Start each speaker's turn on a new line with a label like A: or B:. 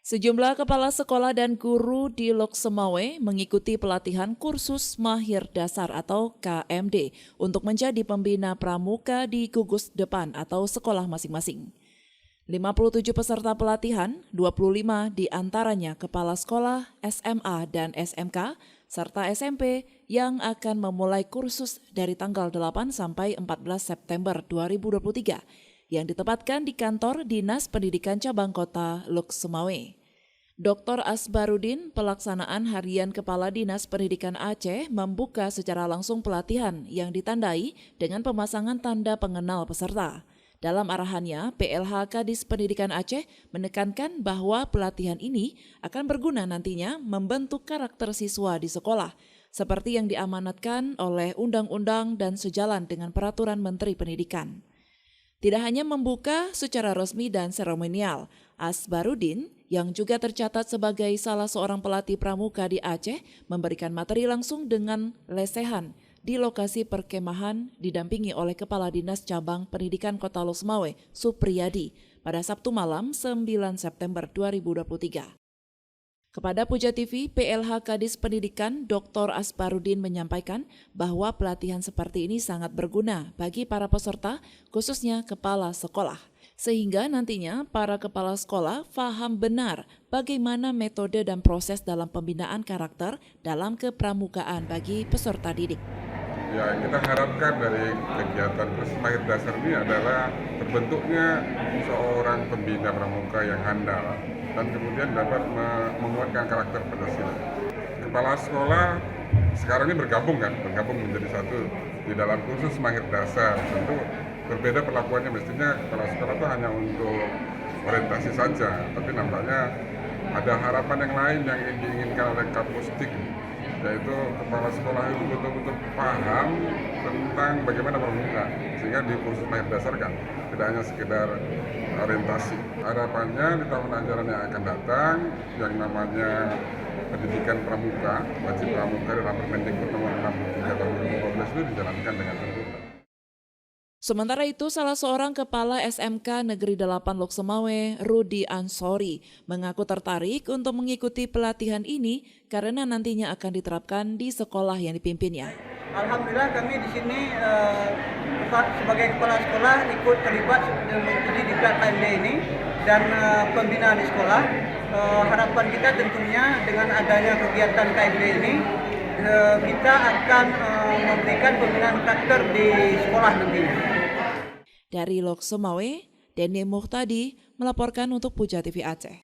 A: Sejumlah kepala sekolah dan guru di Lok Semawe mengikuti pelatihan kursus mahir dasar atau KMD untuk menjadi pembina pramuka di gugus depan atau sekolah masing-masing. 57 peserta pelatihan, 25 diantaranya kepala sekolah, SMA dan SMK, serta SMP yang akan memulai kursus dari tanggal 8 sampai 14 September 2023 yang ditempatkan di kantor Dinas Pendidikan Cabang Kota Lok Semawe. Dr. Asbarudin, pelaksanaan harian Kepala Dinas Pendidikan Aceh, membuka secara langsung pelatihan yang ditandai dengan pemasangan tanda pengenal peserta. Dalam arahannya, PLH Kadis Pendidikan Aceh menekankan bahwa pelatihan ini akan berguna nantinya membentuk karakter siswa di sekolah, seperti yang diamanatkan oleh undang-undang dan sejalan dengan peraturan Menteri Pendidikan. Tidak hanya membuka secara resmi dan seremonial, Asbarudin yang juga tercatat sebagai salah seorang pelatih pramuka di Aceh memberikan materi langsung dengan lesehan di lokasi perkemahan didampingi oleh Kepala Dinas Cabang Pendidikan Kota Lok Semawe, Supriyadi, pada Sabtu malam 9 September 2023. Kepada Puja TV, PLH Kadis Pendidikan Dr. Asbarudin menyampaikan bahwa pelatihan seperti ini sangat berguna bagi para peserta, khususnya kepala sekolah. Sehingga nantinya para kepala sekolah paham benar bagaimana metode dan proses dalam pembinaan karakter dalam kepramukaan bagi peserta didik.
B: Ya, kita harapkan dari kegiatan kursus mahir dasar ini adalah terbentuknya seorang pembina pramuka yang handal dan kemudian dapat menguatkan karakter Pancasila. Kepala sekolah sekarang ini bergabung menjadi satu di dalam kursus mahir dasar. Tentu berbeda perlakuannya, mestinya kepala sekolah itu hanya untuk orientasi saja, tapi nampaknya ada harapan yang lain yang diinginkan oleh Kapusdik, yaitu kepala sekolah itu betul-betul paham tentang bagaimana pramuka, sehingga di kursus mahir dasar kan tidak hanya sekedar orientasi. Harapannya di tahun ajaran yang akan datang yang namanya pendidikan pramuka, wajib pramuka dalam Permendikbud nomor 63 tahun 2012 itu dijalankan dengan sempurna.
A: Sementara itu, salah seorang kepala SMK Negeri 8 Lok Semawe, Rudi Ansori, mengaku tertarik untuk mengikuti pelatihan ini karena nantinya akan diterapkan di sekolah yang dipimpinnya.
C: Alhamdulillah kami di sini sebagai kepala sekolah ikut terlibat mengikuti diklat KMD ini dan pembinaan di sekolah. Harapan kita tentunya dengan adanya kegiatan KMD ini kita akan memberikan pembinaan karakter di sekolah nantinya.
A: Dari Lok Semawe, Denny Muhtadi melaporkan untuk Puja TV Aceh.